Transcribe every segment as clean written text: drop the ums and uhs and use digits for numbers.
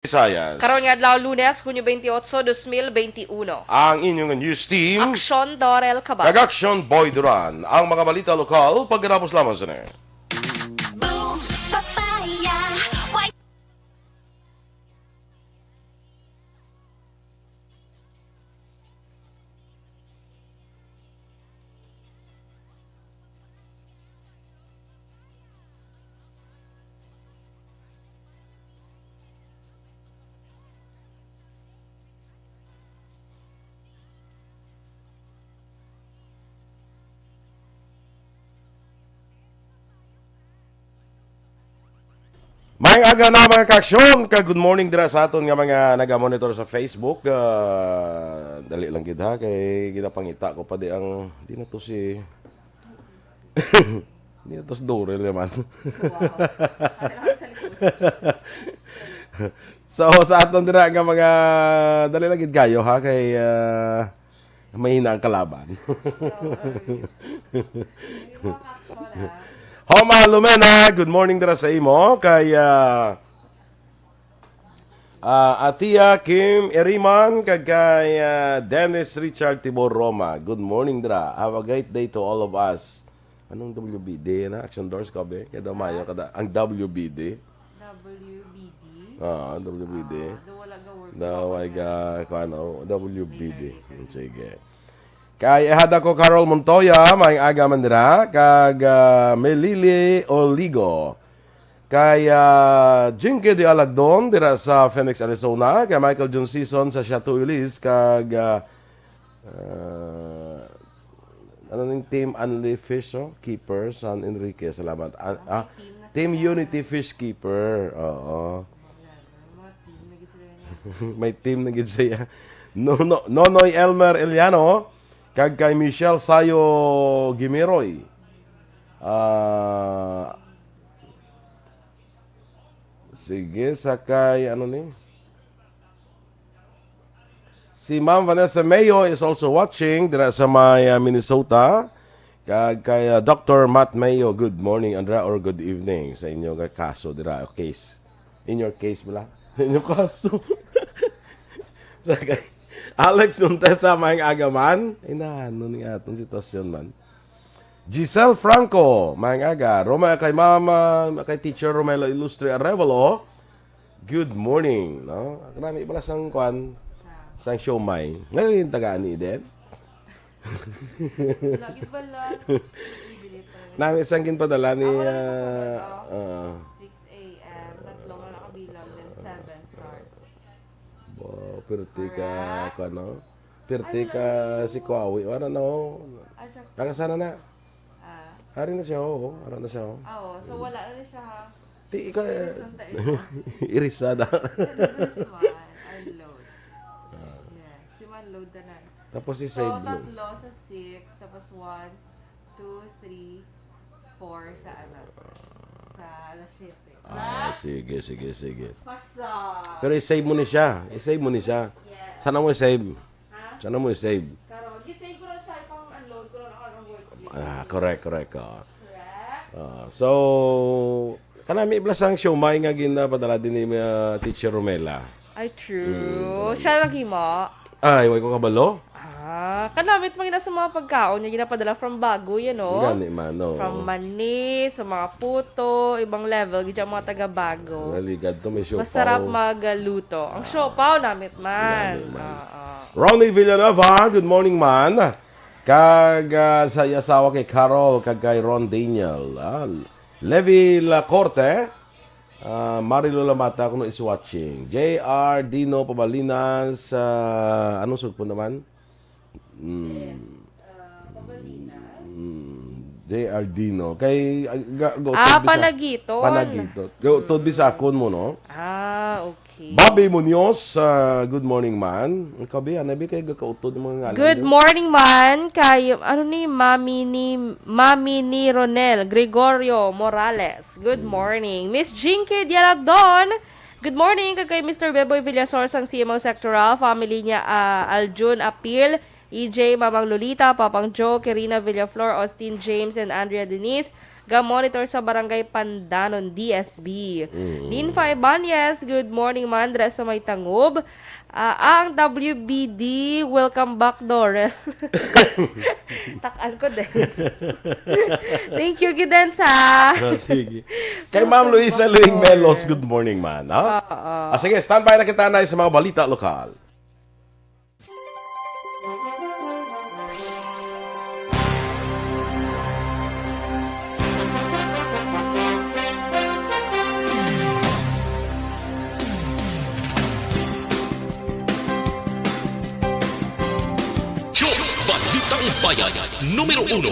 Visayas. Karon nga adlaw Lunes, Hunyo 28, 2021. Ang inyong news team, Aksyon, Dorel, Cabatu. Aksyon Boy Duran. Ang mga balita lokal, pagkatapos lamang sa niya. May aga na mga kaksyon, good morning dira sa aton nga mga naga-monitor sa Facebook. Dali lang gid ha kay ginapangita ko pa di ang di na to si di na to si Dorel naman. So sa aton dira nga mga dali lang gid kayo ha kay mahina ang kalaban. Homa Lumena, good morning dira sa imo kay Atia Kim Eriman kay Dennis Richard Tibor Roma. Good morning dira. Have a great day to all of us. Anong WBD na? Action Doors kabe? Kada Mayo kada ang WBD. WBD. WBD. Wala ga work. Daway ga kano WBD. Sige. Kay ehada ko Carol Montoya, may aga man dira, kag Melili Oligo. Kay Jinky de Alagdon dira sa Phoenix, Arizona, kay Michael John Season sa Chateau Ulis, kag ano ning Team Unli Fish Keeper San Enrique, salamat. Team Unity Fish Keeper. Oo. May team na gid siya. Nonoy Elmer Eliano. Kag kay Michelle Sayo Gimiroy. Sige, sakay, ano ni? Si Ma'am Vanessa Mayo is also watching dira sa may Minnesota. Kag kay Dr. Matt Mayo, good morning, Andra, or good evening sa inyo nga kaso dira, case. In your case, bala? In your kaso. Sakay. Alex Nuntesa, maing agaman. Inaano ni atong sitwasyon man. Giselle Franco, maing aga. Roma kay mama, kay teacher Romelo Ilustre Arevalo. Good morning, no? Kanami ibala sang kwan, sang siomay. Ngayon tagaan ni Eden. Lagi pala. Nami sang padala ni 6 a.m. Tatlong na nakabilang then 7 start. Wow, pertika ka, no? Pertika si Kwawi. Ano, no? Nakasana na. Hari na siya, oo. Hari na siya, oo. Oo, so wala na siya ha. Ti ikaw, irisada. Unload. Yes, si man load na na. Tapos So, i-save mo. tatlo sa 6, tapos 1, 2, 3, 4 sa ano. Sa alas 7. Sige. Pasa! Pero i-save mo ni siya. I-save mo ni siya. Yes. Sana mo i-save. Ha? Sana mo i-save. Karon, gisave ko lang siya pang unload ko lang ako ng voice. Correct. Correct? So, kanami iblas ang show, may nga padala din ni Teacher Romela. Ay, true. Siya lang himo. Ay, way ko kabalo? Kanamit mga sa mga pagkaon niya ginapadala from Bago, you know? Gani man, no. From Mani, sa mga puto, ibang level, gidya mga taga Bago. Naligad to, may siopaw. Masarap magaluto. Ang siopaw namit man. Ronnie Villanova, good morning man. Kag sa asawa kay Carol, kag kay Ron Daniel. Levi Lacorte, Marilo Lamata, kung is watching. JR Dino Pabalinas, anong sugpo naman? JR Dino. Kay, Panagiton. Panagiton. Tod bisakon mo, no? Okay. Bobby Munoz, good morning man. Kabi, anabi kay gakautod ng mga ngalan. Good morning man kay Mami ni Ronel Gregorio Morales. Good morning. Miss Jinky Dialagdon. Good morning kay Mr. Beboy Villasor sang CMO Sectoral, family niya Aljun Apil, EJ, Mamang Lolita, Papang Joe, Kirina Villaflor, Austin James and Andrea Denise. ga-monitor sa Barangay Pandanon, DSB. Ninfa Ibanez, good morning Mandra sa may tangob. Ang WBD, welcome back Dorel. Takan ko din. Thank you, Gidens, ha? Sige. Kay Ma'am Luisa Luing Melos, good morning, man. Ha? Sige, standby na kita na sa mga balita lokal. Balitang Bayan, Numero 1.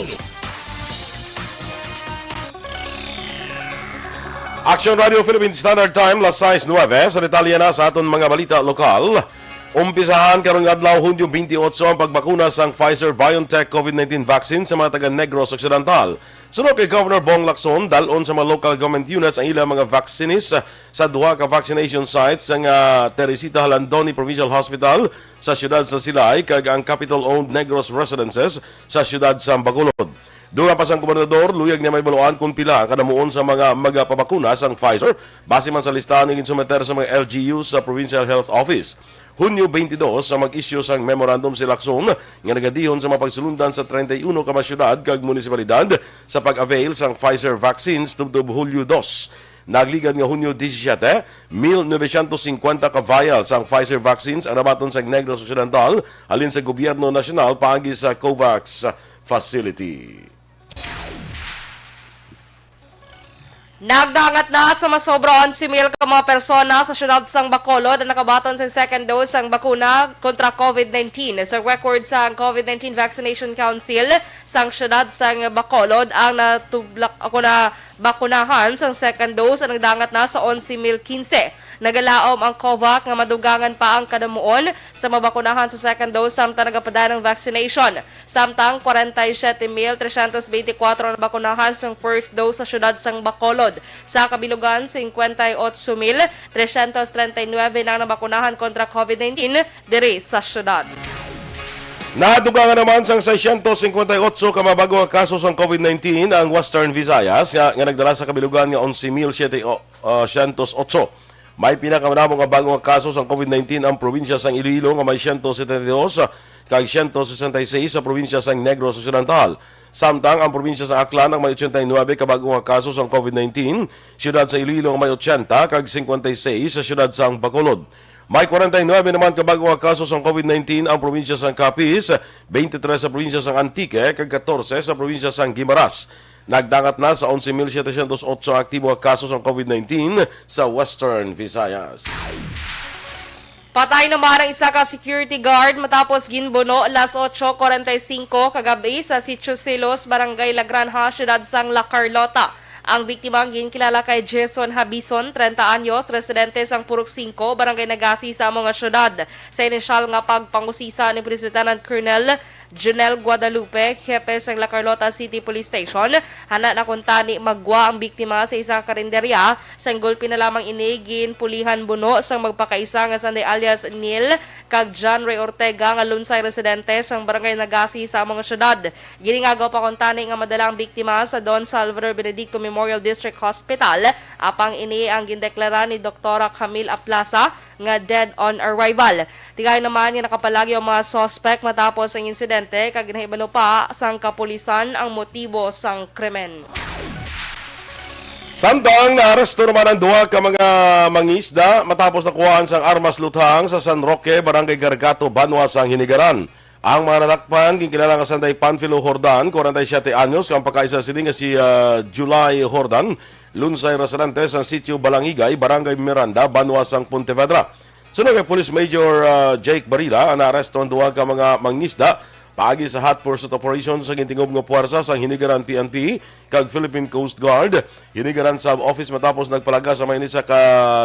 Aksyon Radio Philippine Standard Time, las 6:09. Sa detalye na sa aton mga balita lokal. Umpisahan karong adlaw Hunyo 28 ang pagbakuna sang Pfizer-BioNTech COVID-19 vaccine sa mga taga Negros Occidental. Sunod kay Governor Bong Lacson, dalon sa mga local government units ang ilang mga vaccines sa duha ka vaccination sites sa Teresita Halandoni Provincial Hospital sa siyudad sa Silay kag ang capital-owned Negros Residences sa siyudad sa Bacolod. Doon pa sang gobernador, luyag niya may baluan kung pila ang kanamuon sa mga magpabakuna sang Pfizer base man sa listahan ng insumeter sa mga LGUs sa Provincial Health Office. Hunyo 22 sa mag-issue sang memorandum si Lacson nga nagadihon sa mapagsulundan sa 31 ka mga syudad kag munisipalidad sa pag-avail sang Pfizer vaccines tubtob Hulyo 2. Nagligad nga Hunyo 17, 1,950 ka vials ang Pfizer vaccines ang nabaton sa Negros Occidental alin sa gobyerno nasyonal paagi sa COVAX facility. Nagdangat na sa masobra 11,000 ka mga persona sa syudad sang Bacolod na nakabaton sa second dose sang bakuna kontra COVID-19. Sa record sang COVID-19 Vaccination Council sang syudad sang Bacolod ang natublak ako na bakunahan sang second dose ang nagdangat na sa 11,015. Nagalaom ang COVAX nga madugangan pa ang kadamuon sa mabakunahan sa second dose samtang nagapada ng vaccination. Samtang 47,324 na bakunahan sa first dose sa syudad sang Bacolod. Sa kabilugan, 58,339 na nabakunahan kontra COVID-19 diri sa syudad. Nadugangan naman sang 658 ka mabagong kaso sa COVID-19 ang Western Visayas nga nagdala sa kabilugan nga 11,708. May pinakamanabong nga bagong kaso sa COVID-19 ang probinsya sang Iloilo nga may 172 kag 166 sa probinsya sang Negros Occidental. Samtang ang probinsya sa Aklan ang may 89 ka bagong kaso sa COVID-19, siyudad sa Iloilo nga may 80 kag 56 sa siyudad sang Bacolod. May 49 naman ka bagong kaso sa COVID-19 ang probinsya sang Capiz, 23 sa probinsya sang Antique kag 14 sa probinsya sang Guimaras. Nagdangat na sa 11,708 aktibo kaso sa COVID-19 sa Western Visayas. Patay naman ang isa ka security guard matapos ginbuno alas 8:45 kagabi sa Sitio Silos, Barangay La Granja, siyudad sang La Carlota. Ang biktima ginkilala kay Jason Habison, 30 anyos, residente sang Purok 5, Barangay Nagasi sa mga syudad. Sa inisyal nga pagpangusisa ni Lieutenant Colonel Junel Guadalupe, hepe sa La Carlota City Police Station, hana na kuntani magwa ang biktima sa isang karinderya. Sanggol pinalamang inigin pulihan buno sang magpakaisa nga sanday alias Neil kag John Ray Ortega nga lunsay residente sang Barangay Nagasi sa mga syudad. Giningagaw pa kuntani nga madala ang biktima sa Don Salvador Benedicto Memorial District Hospital. Apang ini ang gindeklara ni Dr. Camille Aplaza nga dead on arrival. Tigay naman nga nakapalagi ang mga suspect matapos ang insidente kag ginahibalo pa sang kapulisan ang motibo sang krimen. Samtang naaresto naman ang duha ka mga mangisda matapos nakuhaan sang armas luthang sa San Roque, Barangay Gargato, Banwa sang Hinigaran. Ang mga natakpan ginkilala nga sanday Panfilo Hordan, 47 anyos, ang pagkaisa sila nga si July Hordan, lunsay residente sa sitio Balangigay, Barangay Miranda, Banwa sang Pontevedra. Sunod kay Police Major Jake Barila, ang naaresto ang duha ka mga mangisda paagi sa hot pursuit operation sa gintingob nga puwersa sa Hinigaran PNP kag Philippine Coast Guard. Hinigaran Sub Office matapos nagpalaga sa Maynisa ka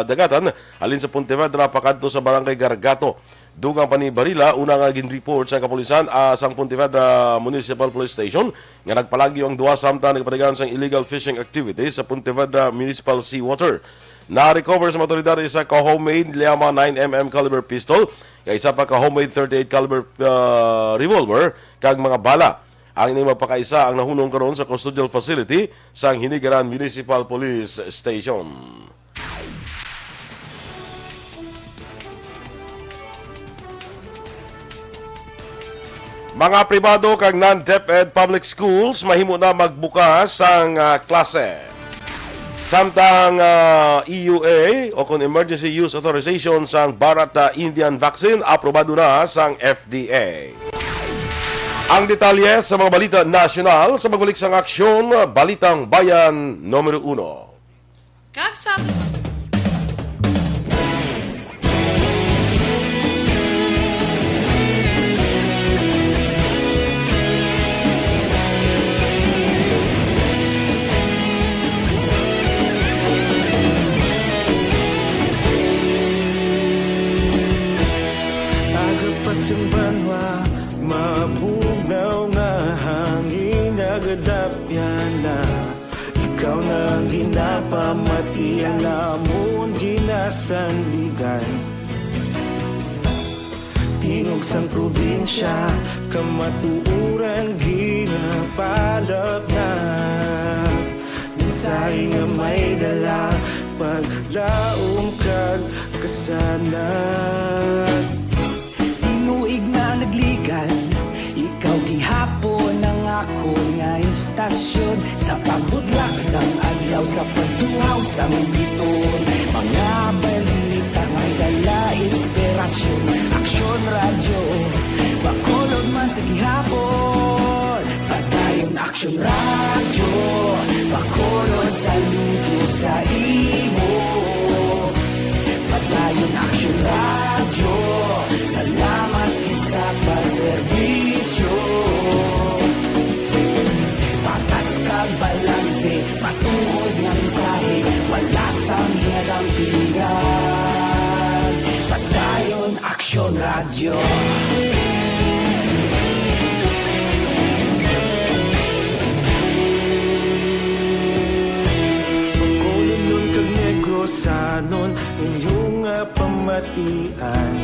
dagatan alin sa Pontevedra pakadto sa Barangay Gargato. Dugang pa ni Barila, una nga gin-report sa kapulisan sang Pontevedra Municipal Police Station nga nagpalagyo ang duha samtang nagpadagan sang illegal fishing activities sa Pontevedra Municipal Seawater. Na-recover sa motoridad isa ka homemade Liama 9mm caliber pistol, kay isa pa ka homemade 38 caliber revolver kag mga bala. Ang ini magpakaisa ang nahunong karon sa custodial facility sa Hinigaran Municipal Police Station. Mga pribado kag non-DepEd public schools mahimo na magbukas ang klase. Samtang EUA o kung Emergency Use Authorization sang Bharat Indian Vaccine aprobado na sang FDA. Ang detalye sa mga balita nasyonal sa magbalik sang aksyon, Balitang Bayan Numero 1. Kagsa Agapasang banwa, mabugaw nga hangin agadapyan na. Ikaw nang ginapamati, alamon ginasandigan. Tingog sang probinsya, kamatuuran ginapalap na. Minsay nga may dala, paglaom kag kasanat. Inuig na nagligan, ikaw gihapon ang ako nga istasyon. Sa pagbudlak sang adlaw, sa pagtuhaw sang biton. Mga balita may dala inspirasyon. Aksyon radyo, bakolod man sa gihapon. Padayon aksyon radyo, bakolod sa luto sa imo. Padayon aksyon radyo, salamat isa pagservisyo. Patas kag balanse, patuod ng mensahe, wala sang hiyadang pilihan. Padayon aksyon radyo. Pagkulong nun kag negrosanon, inyong pamatian.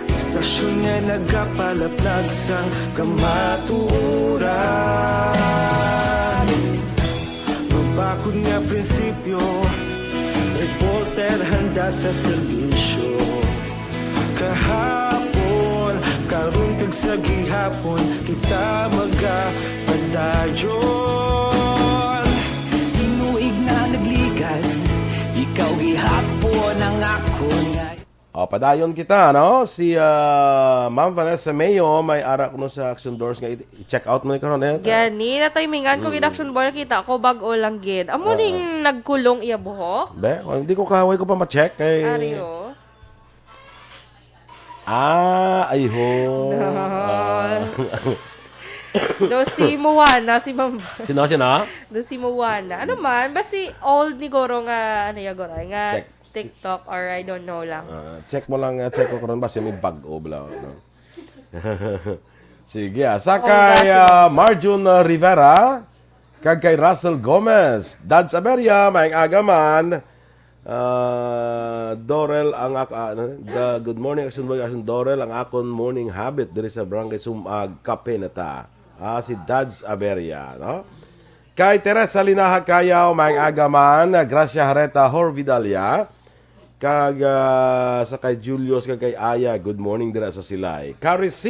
Stasyon nga nagapalaplag sang kamaturan. Mabakod nga prinsipyo, reporter handa sa serbisyo. Kahapon, karun kag sa gihapon, kita magapadayon. Inuig na nagligan, ikaw gihapon ang ako nga. Padayon kita, no? Si Ma'am Vanessa Mayo, may ara kuno sa Action Doors nga i-check out mo ni karon eh. Gani, na timingan ko action ball kita ko bag-o lang gid. Amo ning nagkulong iya buhok. Be, hindi ko kaway ko pa ma-check kay. Ario. Ayho. Do si Moana, si Ma'am. Sino? Do si Moana. Ano man, basi old ni Goro nga, ano ya Goro, nga Check. TikTok or I don't know lang. Check mo lang, check ko karon ba siya may bag o bla. No? Sige, sa kay Marjun Rivera, kag kay Russell Gomez, Dads Aberia, maing agaman, Dorel ang good morning Action Boy Action Dorel ang akon morning habit diri sa Barangay Sumag Kapinata. Si Dads Aberia, no? Kay Teresa Linaha Kayaw, maing agaman, Gracia Hareta Horvidalia, kag sa kay Julius kag kay Aya, good morning dira sa Silay. Carrie C.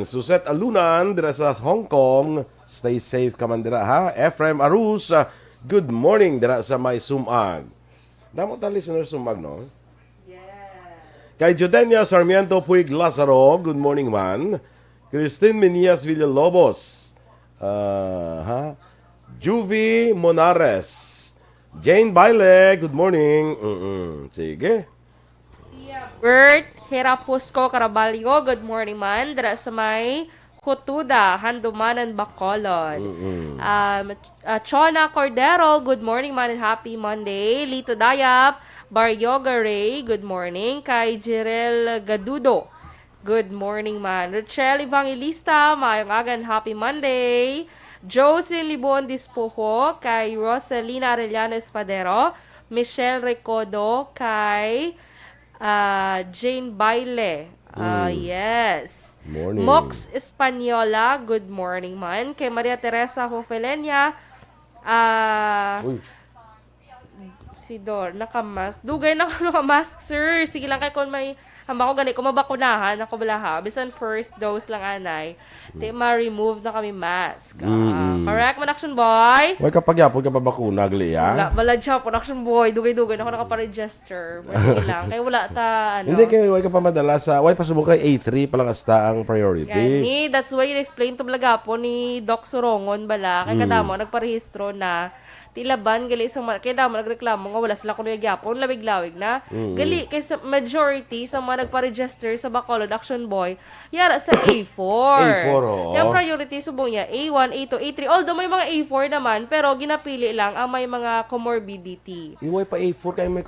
Suset Alunan dira sa Hong Kong, stay safe ka man dira ha. Ephraim Arus, good morning dira sa may Sumag. Damo ta listener Sumag, no? Kay Judenia Sarmiento Puig Lazaro, good morning man. Christine Menias Villalobos, Juvie Monares, Jane Baile, good morning. Sige. Bert Hirapusco Caraballo, good morning man. Dira sa may Kutuda, Handumanan, Bacolod. Chona Cordero, good morning man and happy Monday. Lito Dayap, Baryoga Ray, good morning. Kay Jirel Gadudo, good morning man. Rochelle Evangelista, mayong agan, happy Monday. Jocelyn Libon Dispoho, kay Rosalina Arellano Espadero, Michelle Recodo, kay Jane Baile, Yes. Morning. Mox Española, good morning man. Kay Maria Teresa Hofelenia, Uy. si Dor, nakamask. Dugay na ako nakamask, sir. Sige lang kay kung may hamba ko gani, kung mabakunahan, ako balaha. Bisan first dose lang anay. Di ma-remove na kami mask. Correct, man action boy? Way kapag yapon ka pa bakuna, gali Wala, ya? balad siya po, action boy. Dugay-dugay na ako nakaparegister. Sige lang. Kaya wala ta, ano. Hindi kayo, way ka pa madala sa, way pa subukay A3 palang asta ang priority. Gani, that's why in-explain to blaga po ni Doc Surongon bala. Kaya kadamo, nagparehistro na tilaban gali isang kaya damo nagreklamo nga wala sila kuno gyapon labig-lawig na gali kay sa majority sa mga nagpa-register sa Bacolod Action Boy yara sa A4 oo. yung priority subong niya A1, A2, A3 although may mga A4 naman pero ginapili lang ang may mga comorbidity. Iway pa A4 kay may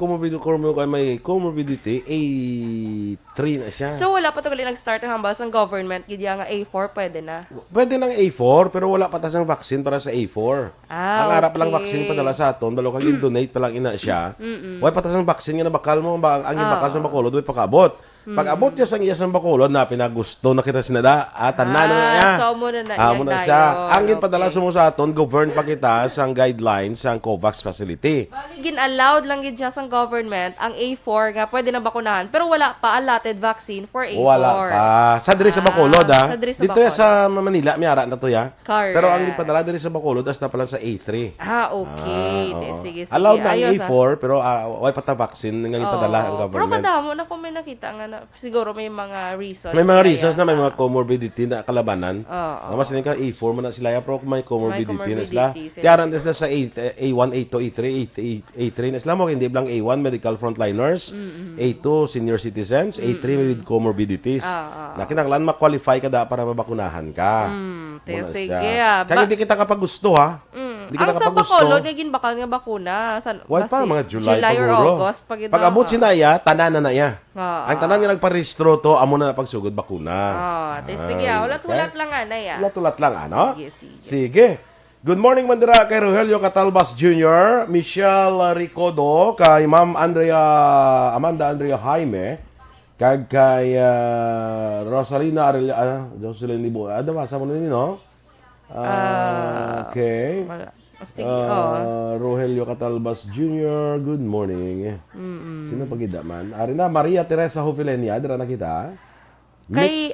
comorbidity, A3 na siya. So wala pa to gali nag-start ang hambal sa government gid nga A4 pwede na. Pwede ng A4 pero wala pa tasang vaccine para sa A4. Ang harap lang vaccine padala sa aton, dalo kag donate pa lang ina siya. Way patas ang vaccine nga nabakal mo ang ibakal sa Bacolod way pakaabot. Pag abot niya sang iya sa Bacolod na pinagusto na kita sinada tanan na niya. So mo na Mo na siya. Ang ginpadala sa mo sa aton, govern pa kita sang guidelines sang COVAX facility. Bali, gin-allowed lang gid siya sang government ang A4 nga pwede na bakunahan pero wala pa allotted vaccine for A4. Wala pa. Sa diri sa Bacolod sa diri sa Dito Bacolod. sa Manila miyara na to ya. Correct. Pero ang ginpadala diri sa Bacolod hasta pa lang sa A3. Okay. Oo. Sige. Allowed na ang Ayos, A4 pero way pa ta vaccine nga ginpadala ang Pero government. kadamo na kung may nakita nga na siguro may mga reasons. May mga kaya- reasons na may mga comorbidity na kalabanan. Oo. Mas ka A4 man na sila ya pero kung may comorbidity na sila. comorbidity sila. Tiyaran na sila sa A1, A2, A3, A3 na sila mo hindi lang A1 medical frontliners, A2 senior citizens, A3 with comorbidities. Na kinahanglan ma-qualify ka da para mabakunahan ka. Muna Sige. siya. Kaya hindi kita kapag gusto ha. Hindi Ang kita sa kapag gusto. Bacolod, naging bakal nga bakuna. Why pa mga July or paguro. August. Pag abot sinaya, tanan na ya. Ah, Ang tanan nga nagparehistro to amo na pagsugod bakuna. Sige. Ulat-ulat lang nga na ya. Tulat lang, ano? Sige, sige. Sige. Good morning, Mandira, kay Rogelio Catalbas Jr., Michelle Ricodo, kay Ma'am Amanda Andrea Jaime, kay Rosalina Jocelyn Libo. Basa mo na nini, no? Okay. Wala. Sige, Rogelio Catalbas Jr., good morning. Sino pagida man? Ari na, Maria Teresa Hovilenia, dira na kita. Kay,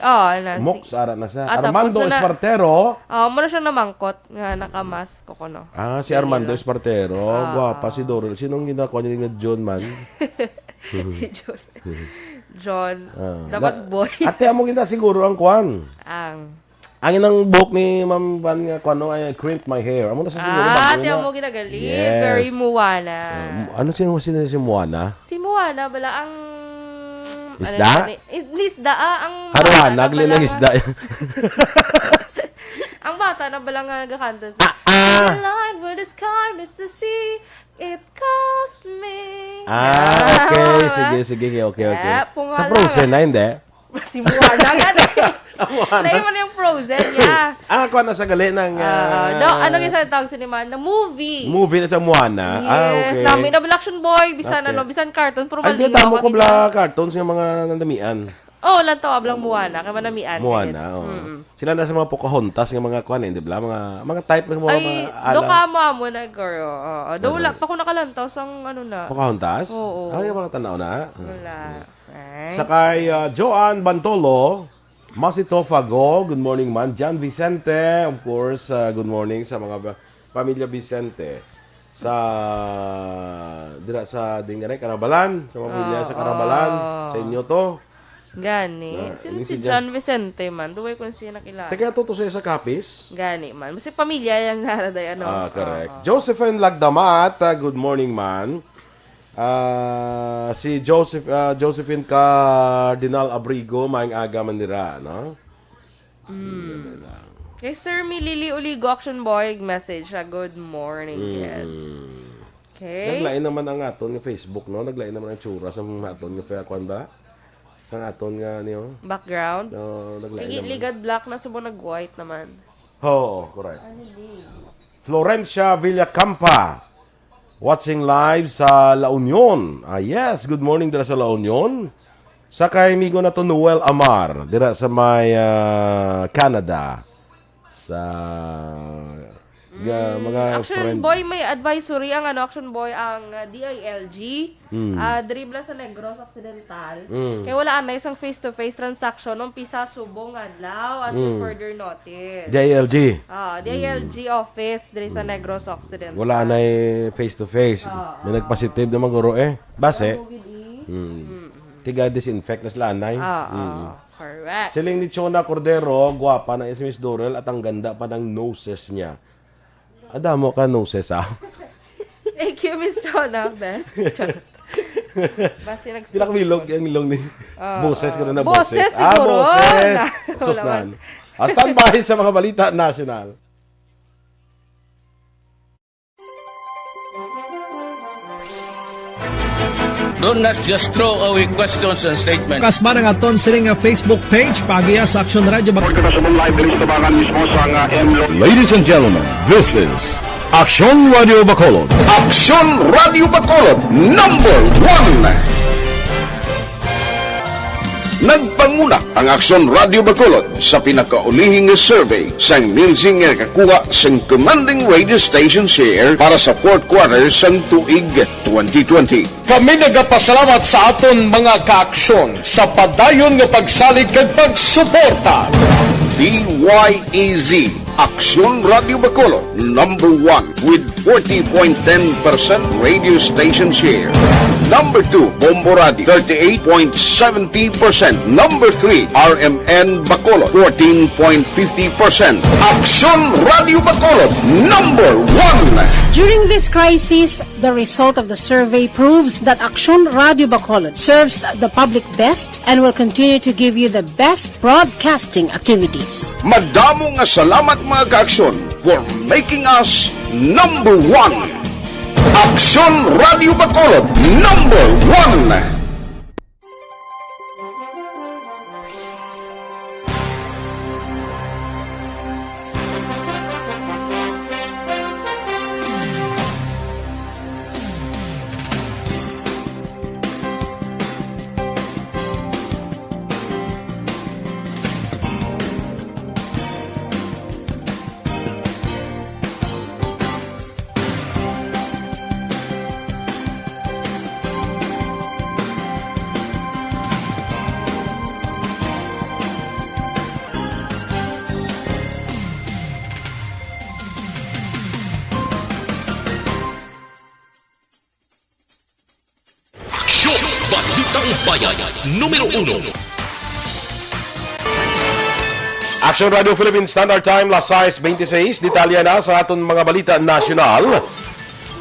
Mox, ara na siya. tapos Armando na- Espartero. muna siyang namangkot nga nakamas ko kuno. Si Armando Espartero. Guwapa si Dorel. Sinong ginakuha niya nga John man? Si John. Dapat boy. Ate, amo gina siguro ang kwan. Ang inang book ni Ma'am Van nga kwan ay Crimp My Hair. Amo na sa siguro bago Ate na. mo ginagali. Yes. Very Moana. Ano si Moana? Si Moana, bala ang... Isda? Isda, ang... Haruhan, bata na nagli bala ng nga- isda. Ang bata na bala nga nagkakanta sa... The line where the sky meets the sea, it calls me. Okay. Sige. Okay. Pungala. Sa Frozen na, hindi? Si Moana nga na. Lain mo na yung Frozen niya. Kwan na sa gali ng... Ano yung sa tawag sinima? Na movie. movie na sa Moana. Yes, Okay. namin na action boy, bisan Okay. bisan cartoon, pero Ay, di mali. tamo ko bla cartoons ng mga nandamian. Lang to, ablang Moana, kaya manamian. Moana, Sila na sa mga Pocahontas ng mga kwan, hindi bla mga type ng mga Ay, alam. do ka mo na, girl. Do wala pa ko nakalantaw sang ano na. Pocahontas? Oo. Ay, mga tanaw na. Wala. Sa kay Joanne Bantolo, Masito Fago, good morning man. John Vicente, of course, good morning sa mga pamilya Vicente. Dira sa Dingare, Carabalan, sa mga pamilya sa Carabalan, sa inyo to. Gani. Sino ini si si John Vicente man? Duway kung siya nakilala. Teka, to sa Kapis. Gani man. Kasi pamilya yung naraday, ano. Correct. Josephine Lagdamat, good morning man. Si Josephine Cardinal Abrigo, maing aga man nira, no? Kay Sir Milili Uligo, Action Boy, message siya. Good morning, kid. Okay. Naglain naman ang aton nga Facebook, no? Naglain naman ang tsura sa mga aton nga kwan ba? Sa aton nga niyo. Background. No, naglain naman. Ligad black na subo nag-white naman. Oo, correct. Florencia Villacampa, watching live sa La Union. Yes, good morning dala sa La Union. Sa kay migo na to Noel Amar, dira sa may Canada. Sa mga Action friend. Boy may advisory ang Action Boy ang DILG. Dribla sa Negros Occidental. Kaya wala na isang face-to-face transaction ng pisa subong adlaw until further notice. DILG. DILG office diri sa Negros Occidental. Wala na face-to-face. May nagpositive naman guro Base. Tiga disinfect na sila anay. Correct. Siling ni Chona Cordero, gwapa na Miss Dorel at ang ganda pa ng noses niya. Adamo ka noses Thank you, Miss Chona. Basta Sila milog, yung milog ni boses ko na boses siguro. Boses. Susnan. Stand by sa mga balita national. Do not just throw away questions and statements. Kasma ng aton sining nga Facebook page pagiya sa Aksyon Radio. Ladies and gentlemen, this is Aksyon Radio Bacolod. Aksyon Radio Bacolod, number 1. Nagpanguna ang Aksyon Radio Bacolod sa pinakaulihing survey sa Nilsing nga kakuha sa commanding radio station share para sa fourth quarter sa tuig 2020. Kami nagapasalamat sa aton mga kaaksyon sa padayon nga pagsalig kag pagsuporta. DYEZ Aksyon Radio Bacolod, number 1 with 40.10% radio station share. Number 2, Bombo Radio, 38.70%. Number 3, RMN Bacolod, 14.50%. Aksyon Radio Bacolod, number 1. During this crisis, the result of the survey proves that Aksyon Radio Bacolod serves the public best and will continue to give you the best broadcasting activities. Madamo nga salamat mga kaaksyon for making us number 1. Aksyon Radio Bacolod, number 1. Aksyon, Balitang Bayan, Numero 1. Action Radio Philippines Standard Time, las 6:26. Detalya na sa aton mga balita nasyonal.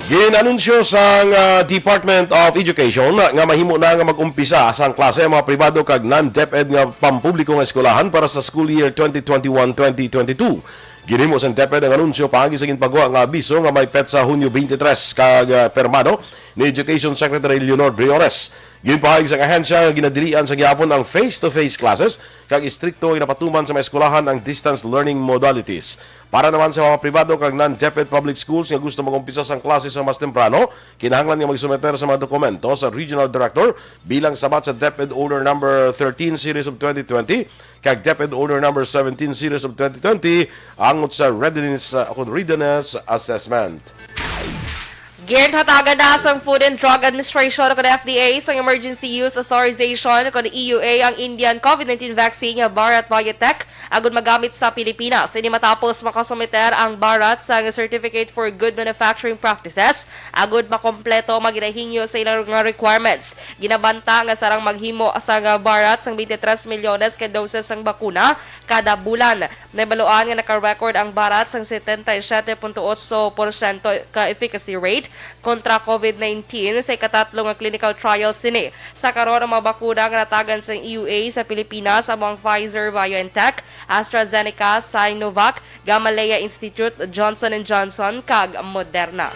Ginanunsyo sa Department of Education nga mahimo na nga mag-umpisa sa klase ang mga pribado kag non-DepEd nga pampubliko nga eskwelahan para sa school year 2021-2022. Ginhimo sa DepEd ang anunsyo paagi sa ginpagawa nga abiso nga may petsa Hunyo 23 kag permado ni Education Secretary Leonor Briores. Ginpahayag sa ahensya nga ginadilian sa gihapon ang face-to-face classes kag istrikto ginapatuman sa mga eskwelahan ang distance learning modalities. Para naman sa mga pribado kag non-DepEd public schools nga gusto mag-umpisa sa klase sa mas temprano, kinahanglan nga magsumeter sa mga dokumento sa Regional Director bilang sabat sa DepEd Order Number 13 Series of 2020 kag DepEd Order Number 17 Series of 2020 angot sa readiness assessment. Ginhatagan na sa Food and Drug Administration o FDA sa Emergency Use Authorization o EUA ang Indian COVID-19 vaccine nga Bharat Biotech agud magamit sa Pilipinas. Ini matapos makasumiter ang Bharat sa Certificate for Good Manufacturing Practices agud makompleto magirahingyo sa ilang mga requirements. Ginabanta nga sarang maghimo sa Bharat sang 23 milyones ka doses sang bakuna kada bulan. Nabaluan nga naka-record ang Bharat sang 77.8% ka efficacy rate kontra COVID-19 sa ikatatlong nga clinical trial sini. Sa karon ang mga bakuna nga natagan sa EUA sa Pilipinas among Pfizer, BioNTech, AstraZeneca, Sinovac, Gamaleya Institute, Johnson & Johnson, kag Moderna.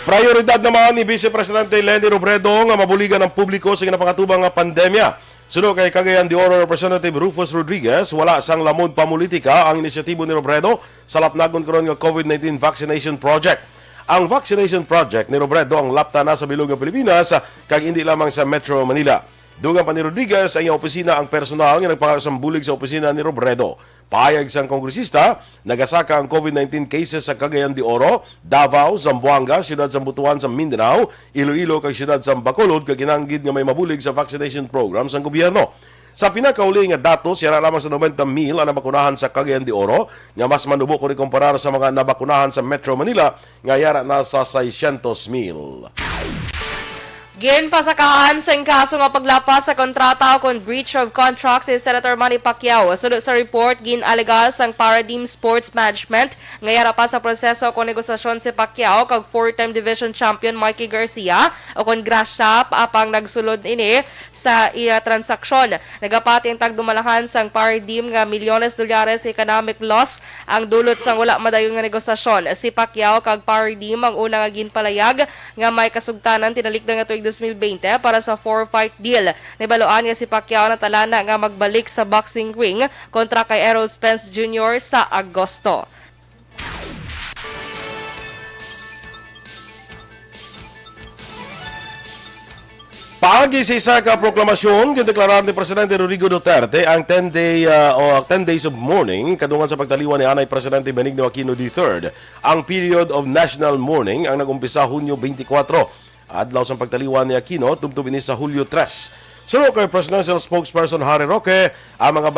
Prioridad naman ni Vice Presidente Lenny Robredo nga mabuligan ang publiko sa ginapakatubang nga pandemya. Sunod kay Cagayan de Oro Representative Rufus Rodriguez, wala sang lamod pamulitika ang inisyatibo ni Robredo sa lapnagon karon nga COVID-19 vaccination project. Ang vaccination project ni Robredo ang lapta na sa bilog ng Pilipinas kag hindi lamang sa Metro Manila. Dugang pa ni Rodriguez ang iyang opisina ang personal nga nagpakasambulig sa opisina ni Robredo. Pahayag sang kongresista, nagasaka ang COVID-19 cases sa Cagayan de Oro, Davao, Zamboanga, siyudad sa Butuan sa Mindanao, Iloilo kag siyudad sa Bacolod kag ginanggid nga may mabulig sa vaccination program sa gobyerno. Sa pinakauli nga datos, yara lamang sa 90,000 ang nabakunahan sa Cagayan de Oro, nga mas manubo ko rin kumparar sa mga nabakunahan sa Metro Manila, nga yara na sa 600,000. Ginpasakaan sa kaso nga paglapas sa kontrata o kon breach of contract si Senator Manny Pacquiao. Sunod sa report, ginalegal sang Paradigm Sports Management ngayara pa sa proseso kon negosasyon si Pacquiao kag 4-time division champion Mikey Garcia o kon grasya apang nagsulod ini sa iya transaksyon. Nagapati ang tagdumalahan sang Paradigm nga milyones dolyares economic loss ang dulot sang wala madayon nga negosasyon. Si Pacquiao kag Paradigm ang una nga ginpalayag nga may kasugtanan tinalik nga tuig 2020 para sa 4-fight deal. Nibaloan nga si Pacquiao na talana nga magbalik sa boxing ring kontra kay Errol Spence Jr. sa Agosto. Paagi sa isa ka proklamasyon, gideklarar ni Presidente Rodrigo Duterte ang 10 days of mourning kadungan sa pagtaliwan ni Anay Presidente Benigno Aquino III. Ang period of national mourning ang nagumpisa Hunyo 24. Adlaw sa pagtaliwan ni Aquino, tubtub ini sa Hulyo 3. Sunod kay Presidential Spokesperson Harry Roque, ang mga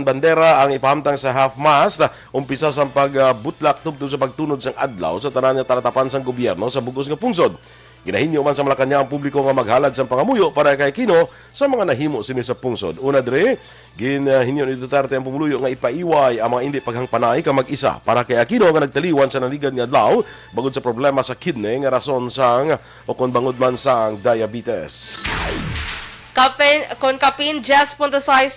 bandera ang ipahamtang sa half-mast, umpisa sa pagbutlak tubtub sa pagtunod sang adlaw sa tanan nga talatapan sang gobyerno sa bugos nga pungsod. Ginahinyo man sa Malacanang ang publiko nga maghalad sa pangamuyo para kay Aquino sa mga nahimo sini sa pungsod. Una dire, ginahinyo ni Duterte ang pumuluyo nga ipaiway ang mga hindi paghangpanay ka mag-isa para kay Aquino nga nagtaliwan sa naligan nga adlaw bagod sa problema sa kidney nga rason sang o kon bangod man sang diabetes. Kapin 10.6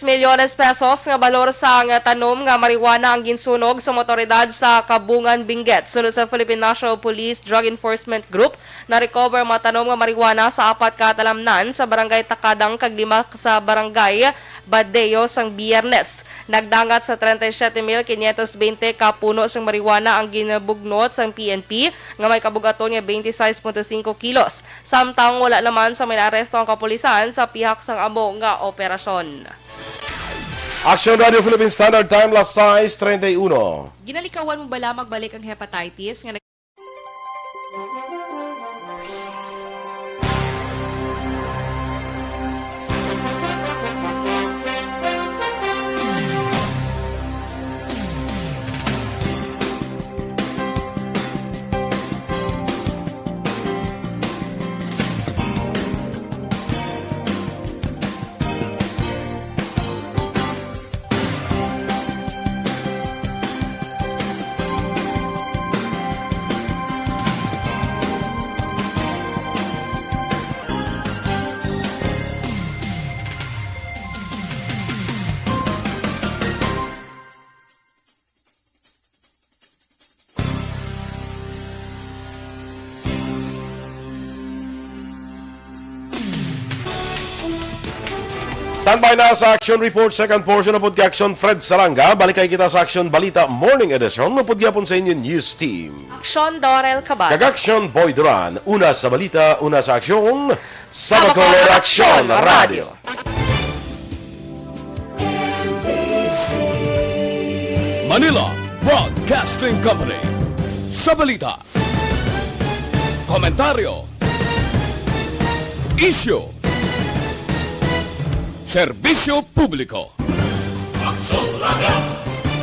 milyones pesos nga balor sa nga tanom nga marijuana ang ginsunog sa motoridad sa Kabungan, Benguet. Sunod sa Philippine National Police Drug Enforcement Group, na-recover mga tanom nga marijuana sa 4 katalamnan sa barangay Takadang kag 5 sa barangay Badeo sang Biyernes. Nagdangat sa 37,520 ka puno sang marijuana ang ginabugnot sang PNP nga may kabugaton nga 26.5 kilos. Samtang wala naman sa may aresto ang kapulisan sa pihak sang amo nga operasyon. Aksyon Radio Philippine Standard Time, last size 31. Ginalikawan mo bala magbalik ang hepatitis nga Standby na sa Action Report, second portion ng Action Fred Saranga. Balikay kita sa Action Balita Morning Edition ng Pudyapon sa inyo News Team. Aksyon Dorel Cabatu. Kag-Action Boy Duran. Una sa balita, una sa aksyon. Sa Bacolod Action Radio. Manila Broadcasting Company. Sa balita, komentaryo, issue, serbisyo publiko. Aksyon Radio.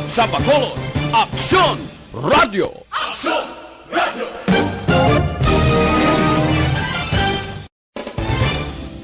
Sa Bacolod, Aksyon Radio. Aksyon Radio.